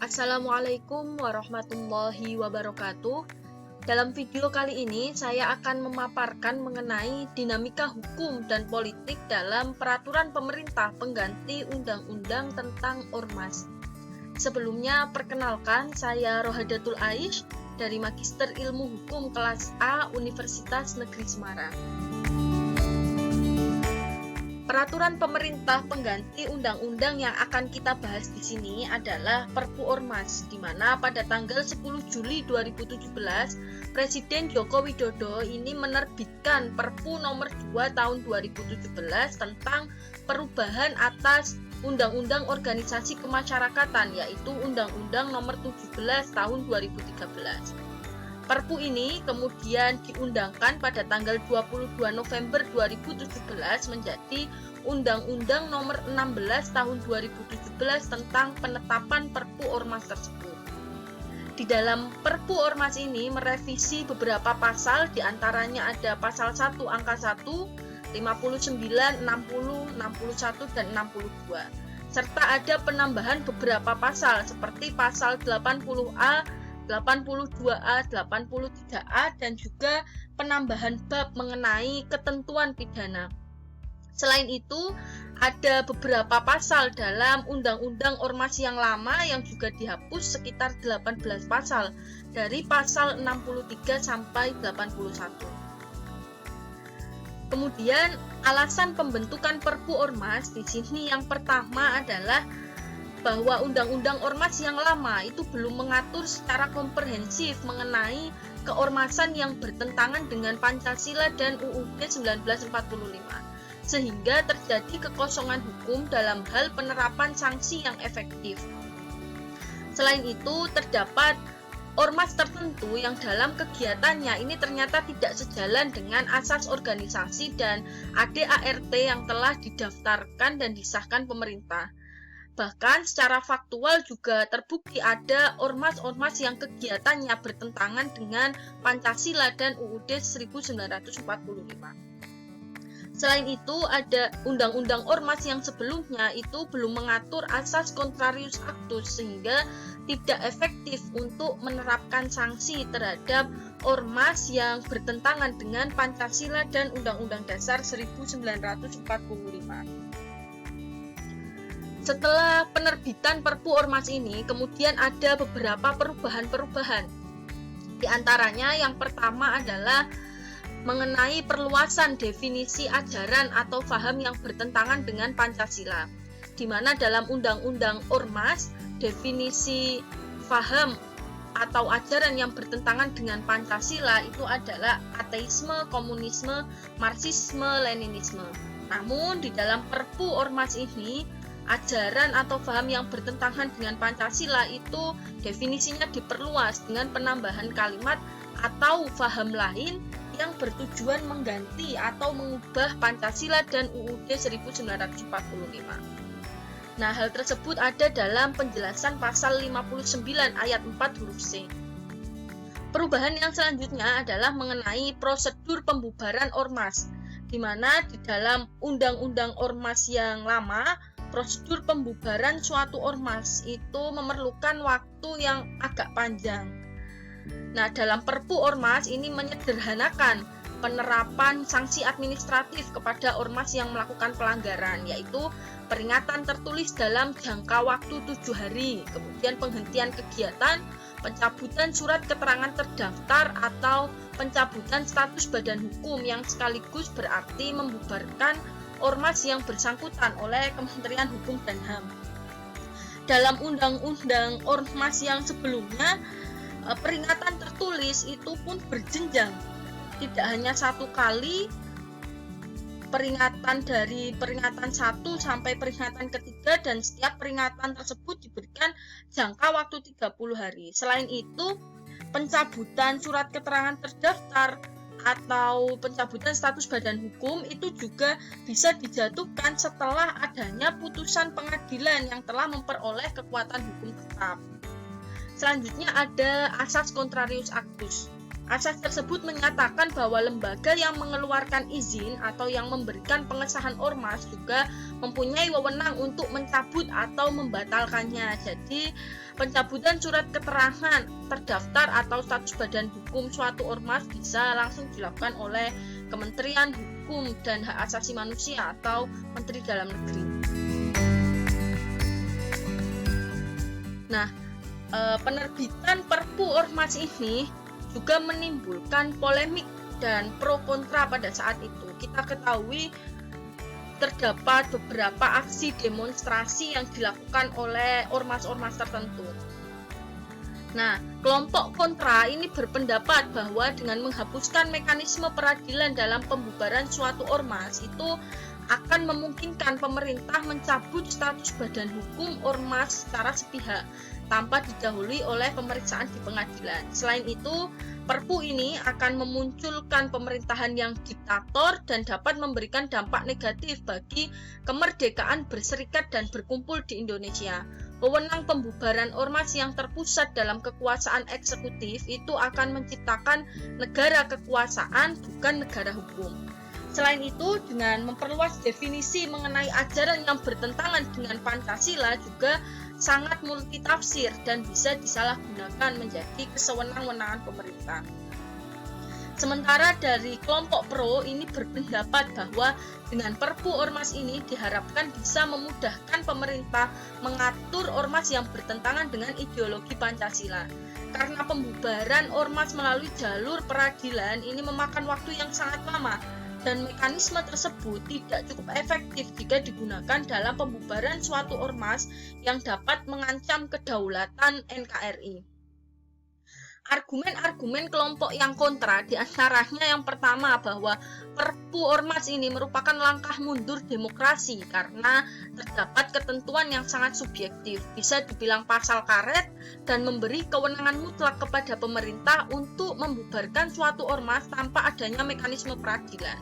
Assalamualaikum warahmatullahi wabarakatuh. Dalam video kali ini, saya akan memaparkan mengenai dinamika hukum dan politik dalam peraturan pemerintah pengganti undang-undang tentang Ormas. Sebelumnya, perkenalkan, saya Rohadatul Aish dari Magister Ilmu Hukum kelas A Universitas Negeri Semarang. Peraturan pemerintah pengganti undang-undang yang akan kita bahas di sini adalah Perpu Ormas, di mana pada tanggal 10 Juli 2017 Presiden Joko Widodo ini menerbitkan Perpu nomor 2 tahun 2017 tentang perubahan atas Undang-Undang Organisasi Kemasyarakatan, yaitu Undang-Undang nomor 17 tahun 2013. Perpu ini kemudian diundangkan pada tanggal 22 November 2017 menjadi Undang-Undang nomor 16 tahun 2017 tentang penetapan Perpu Ormas tersebut. Di dalam Perpu Ormas ini merevisi beberapa pasal, diantaranya ada pasal 1 angka 1, 59, 60, 61, dan 62. Serta ada penambahan beberapa pasal seperti pasal 80A, 82A, 83A, dan juga penambahan bab mengenai ketentuan pidana. Selain itu, ada beberapa pasal dalam Undang-Undang Ormas yang lama yang juga dihapus, sekitar 18 pasal, dari pasal 63 sampai 81. Kemudian, alasan pembentukan Perpu Ormas di sini yang pertama adalah bahwa Undang-Undang Ormas yang lama itu belum mengatur secara komprehensif mengenai keormasan yang bertentangan dengan Pancasila dan UUD 1945, sehingga terjadi kekosongan hukum dalam hal penerapan sanksi yang efektif. Selain itu, terdapat ormas tertentu yang dalam kegiatannya ini ternyata tidak sejalan dengan asas organisasi dan ADART yang telah didaftarkan dan disahkan pemerintah. Bahkan secara faktual juga terbukti ada ormas-ormas yang kegiatannya bertentangan dengan Pancasila dan UUD 1945. Selain itu, ada undang-undang ormas yang sebelumnya itu belum mengatur asas contrarius actus sehingga tidak efektif untuk menerapkan sanksi terhadap ormas yang bertentangan dengan Pancasila dan Undang-Undang Dasar 1945. Setelah penerbitan Perpu Ormas ini, kemudian ada beberapa perubahan-perubahan. Di antaranya yang pertama adalah mengenai perluasan definisi ajaran atau paham yang bertentangan dengan Pancasila, di mana dalam Undang-Undang Ormas, definisi paham atau ajaran yang bertentangan dengan Pancasila itu adalah ateisme, komunisme, marxisme, leninisme. Namun di dalam Perpu Ormas ini, ajaran atau paham yang bertentangan dengan Pancasila itu definisinya diperluas dengan penambahan kalimat atau paham lain yang bertujuan mengganti atau mengubah Pancasila dan UUD 1945. Nah, hal tersebut ada dalam penjelasan pasal 59 ayat 4 huruf C. Perubahan yang selanjutnya adalah mengenai prosedur pembubaran ormas, di mana di dalam Undang-Undang Ormas yang lama, prosedur pembubaran suatu ormas itu memerlukan waktu yang agak panjang. Nah, dalam Perpu Ormas ini menyederhanakan penerapan sanksi administratif kepada ormas yang melakukan pelanggaran, yaitu peringatan tertulis dalam jangka waktu 7 hari, kemudian penghentian kegiatan, pencabutan surat keterangan terdaftar atau pencabutan status badan hukum yang sekaligus berarti membubarkan ormas yang bersangkutan oleh Kementerian Hukum dan HAM. Dalam Undang-Undang Ormas yang sebelumnya, peringatan tertulis itu pun berjenjang. Tidak hanya satu kali peringatan, dari peringatan 1 sampai peringatan ketiga, dan setiap peringatan tersebut diberikan jangka waktu 30 hari. Selain itu, pencabutan surat keterangan terdaftar atau pencabutan status badan hukum itu juga bisa dijatuhkan setelah adanya putusan pengadilan yang telah memperoleh kekuatan hukum tetap. Selanjutnya ada asas contrarius actus. Asas tersebut menyatakan bahwa lembaga yang mengeluarkan izin atau yang memberikan pengesahan ormas juga mempunyai wewenang untuk mencabut atau membatalkannya. Jadi pencabutan surat keterangan terdaftar atau status badan hukum suatu ormas bisa langsung dilakukan oleh Kementerian Hukum dan Hak Asasi Manusia atau Menteri Dalam Negeri. Nah, penerbitan Perpu Ormas ini juga menimbulkan polemik dan pro kontra pada saat itu. Kita ketahui terdapat beberapa aksi demonstrasi yang dilakukan oleh ormas-ormas tertentu. Nah, kelompok kontra ini berpendapat bahwa dengan menghapuskan mekanisme peradilan dalam pembubaran suatu ormas itu akan memungkinkan pemerintah mencabut status badan hukum ormas secara sepihak tanpa didahului oleh pemeriksaan di pengadilan. Selain itu, Perpu ini akan memunculkan pemerintahan yang diktator dan dapat memberikan dampak negatif bagi kemerdekaan berserikat dan berkumpul di Indonesia. Wewenang pembubaran ormas yang terpusat dalam kekuasaan eksekutif itu akan menciptakan negara kekuasaan, bukan negara hukum. Selain itu, dengan memperluas definisi mengenai ajaran yang bertentangan dengan Pancasila juga sangat multitafsir dan bisa disalahgunakan menjadi kesewenang-wenangan pemerintah. Sementara dari kelompok pro ini berpendapat bahwa dengan Perpu Ormas ini diharapkan bisa memudahkan pemerintah mengatur ormas yang bertentangan dengan ideologi Pancasila. Karena pembubaran ormas melalui jalur peradilan ini memakan waktu yang sangat lama, dan mekanisme tersebut tidak cukup efektif jika digunakan dalam pembubaran suatu ormas yang dapat mengancam kedaulatan NKRI. Argumen-argumen kelompok yang kontra diantaranya yang pertama bahwa Perpu Ormas ini merupakan langkah mundur demokrasi karena terdapat ketentuan yang sangat subjektif, bisa dibilang pasal karet dan memberi kewenangan mutlak kepada pemerintah untuk membubarkan suatu ormas tanpa adanya mekanisme peradilan.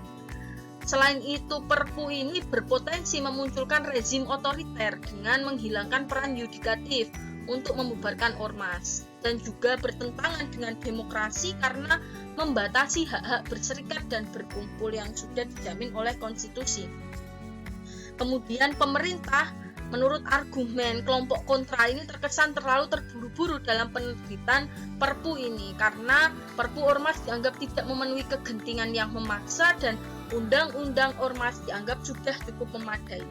Selain itu, Perpu ini berpotensi memunculkan rezim otoriter dengan menghilangkan peran yudikatif untuk membubarkan ormas dan juga bertentangan dengan demokrasi karena membatasi hak-hak berserikat dan berkumpul yang sudah dijamin oleh konstitusi. Kemudian pemerintah, menurut argumen kelompok kontra ini terkesan terlalu terburu-buru dalam penerbitan Perpu ini karena Perpu Ormas dianggap tidak memenuhi kegentingan yang memaksa dan Undang-Undang Ormas dianggap sudah cukup memadai.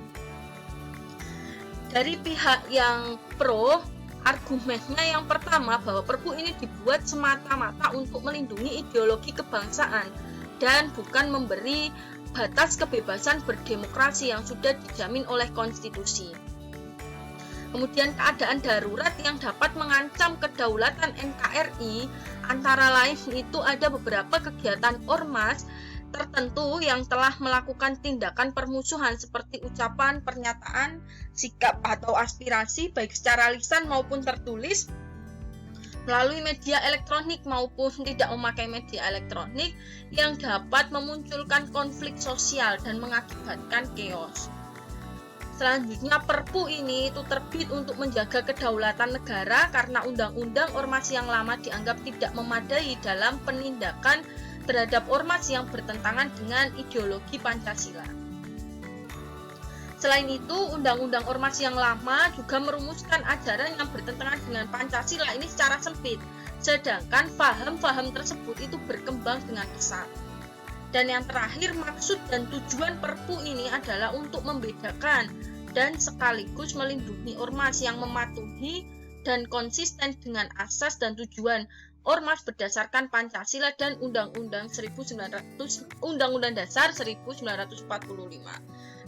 Dari pihak yang pro, argumennya yang pertama bahwa Perpu ini dibuat semata-mata untuk melindungi ideologi kebangsaan dan bukan memberi batas kebebasan berdemokrasi yang sudah dijamin oleh konstitusi. Kemudian keadaan darurat yang dapat mengancam kedaulatan NKRI, antara lain itu ada beberapa kegiatan ormas tertentu yang telah melakukan tindakan permusuhan seperti ucapan, pernyataan, sikap atau aspirasi baik secara lisan maupun tertulis melalui media elektronik maupun tidak memakai media elektronik yang dapat memunculkan konflik sosial dan mengakibatkan chaos. Selanjutnya, Perpu ini itu terbit untuk menjaga kedaulatan negara karena Undang-Undang Ormas yang lama dianggap tidak memadai dalam penindakan terhadap ormas yang bertentangan dengan ideologi Pancasila. Selain itu, Undang-Undang Ormas yang lama juga merumuskan ajaran yang bertentangan dengan Pancasila ini secara sempit, sedangkan paham-paham tersebut itu berkembang dengan pesat. Dan yang terakhir, maksud dan tujuan Perpu ini adalah untuk membedakan dan sekaligus melindungi ormas yang mematuhi dan konsisten dengan asas dan tujuan ormas berdasarkan Pancasila dan Undang-Undang Dasar 1945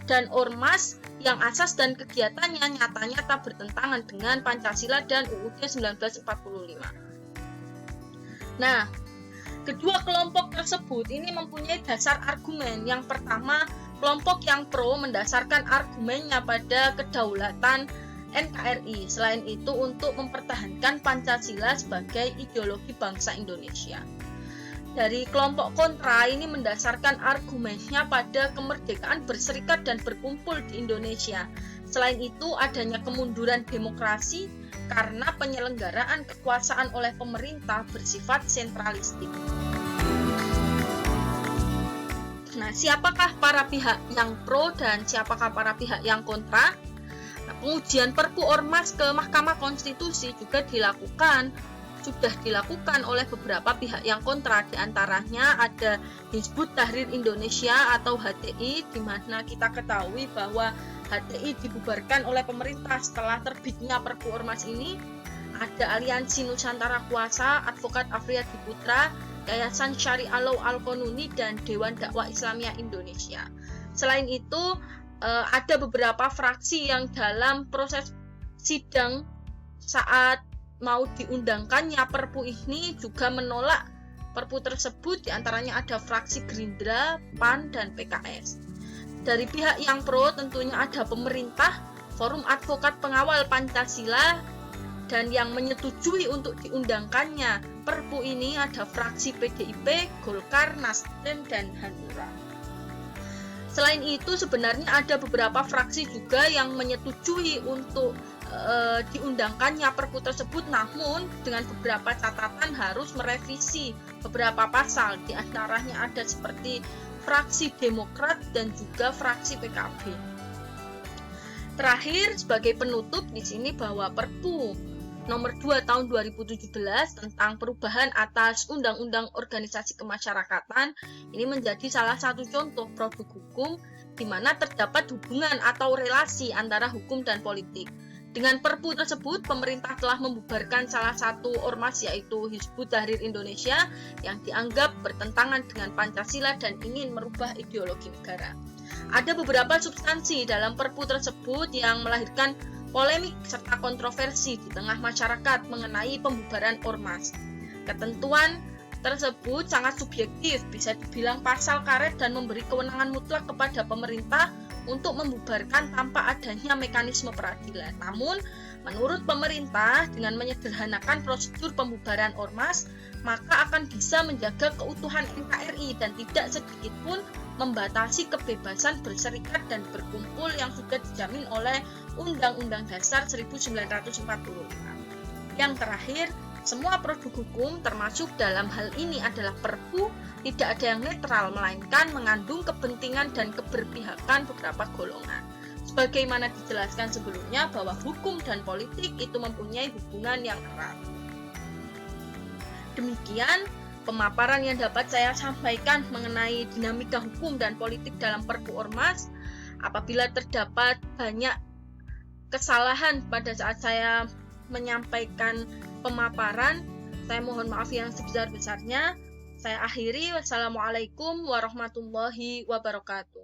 dan ormas yang asas dan kegiatannya nyata-nyata bertentangan dengan Pancasila dan UUD 1945. Nah, kedua kelompok tersebut ini mempunyai dasar argumen. Yang pertama, kelompok yang pro mendasarkan argumennya pada kedaulatan NKRI. Selain itu untuk mempertahankan Pancasila sebagai ideologi bangsa Indonesia. Dari kelompok kontra ini mendasarkan argumennya pada kemerdekaan berserikat dan berkumpul di Indonesia. Selain itu adanya kemunduran demokrasi karena penyelenggaraan kekuasaan oleh pemerintah bersifat sentralistik. Nah, siapakah para pihak yang pro dan siapakah para pihak yang kontra? Nah, pengujian Perpu Ormas ke Mahkamah Konstitusi juga sudah dilakukan oleh beberapa pihak yang kontra. Di antaranya ada Hizbut Tahrir Indonesia atau HTI, di mana kita ketahui bahwa HTI dibubarkan oleh pemerintah setelah terbitnya Perpu Ormas ini. Ada Aliansi Nusantara Kuasa, Advokat Afriyadi Putra, Yayasan Syariah Law Al-Qanuni, dan Dewan Dakwah Islamiyah Indonesia. Selain itu, ada beberapa fraksi yang dalam proses sidang saat mau diundangkannya Perpu ini juga menolak Perpu tersebut. Di antaranya ada fraksi Gerindra, PAN, dan PKS. Dari pihak yang pro tentunya ada pemerintah, Forum Advokat Pengawal Pancasila, dan yang menyetujui untuk diundangkannya Perpu ini ada fraksi PDIP, Golkar, Nasdem, dan Hanura. Selain itu sebenarnya ada beberapa fraksi juga yang menyetujui untuk diundangkannya Perpu tersebut, namun dengan beberapa catatan harus merevisi beberapa pasal. Di antaranya ada seperti fraksi Demokrat dan juga fraksi PKB. Terakhir sebagai penutup di sini bahwa Perpu Nomor 2 Tahun 2017 tentang perubahan atas Undang-Undang Organisasi Kemasyarakatan ini menjadi salah satu contoh produk hukum di mana terdapat hubungan atau relasi antara hukum dan politik. Dengan Perpu tersebut, pemerintah telah membubarkan salah satu ormas yaitu Hizbut Tahrir Indonesia yang dianggap bertentangan dengan Pancasila dan ingin merubah ideologi negara. Ada beberapa substansi dalam Perpu tersebut yang melahirkan polemik serta kontroversi di tengah masyarakat mengenai pembubaran ormas. Ketentuan tersebut sangat subjektif, bisa dibilang pasal karet dan memberi kewenangan mutlak kepada pemerintah untuk membubarkan tanpa adanya mekanisme peradilan. Namun, menurut pemerintah, dengan menyederhanakan prosedur pembubaran ormas, maka akan bisa menjaga keutuhan NKRI dan tidak sedikit pun membatasi kebebasan berserikat dan berkumpul yang sudah dijamin oleh Undang-Undang Dasar 1945. Yang terakhir, semua produk hukum termasuk dalam hal ini adalah Perpu tidak ada yang netral, melainkan mengandung kepentingan dan keberpihakan beberapa golongan. Sebagaimana dijelaskan sebelumnya bahwa hukum dan politik itu mempunyai hubungan yang erat. Demikian pemaparan yang dapat saya sampaikan mengenai dinamika hukum dan politik dalam Perpu Ormas. Apabila terdapat banyak kesalahan pada saat saya menyampaikan pemaparan, saya mohon maaf yang sebesar-besarnya. Saya akhiri. Wassalamualaikum warahmatullahi wabarakatuh.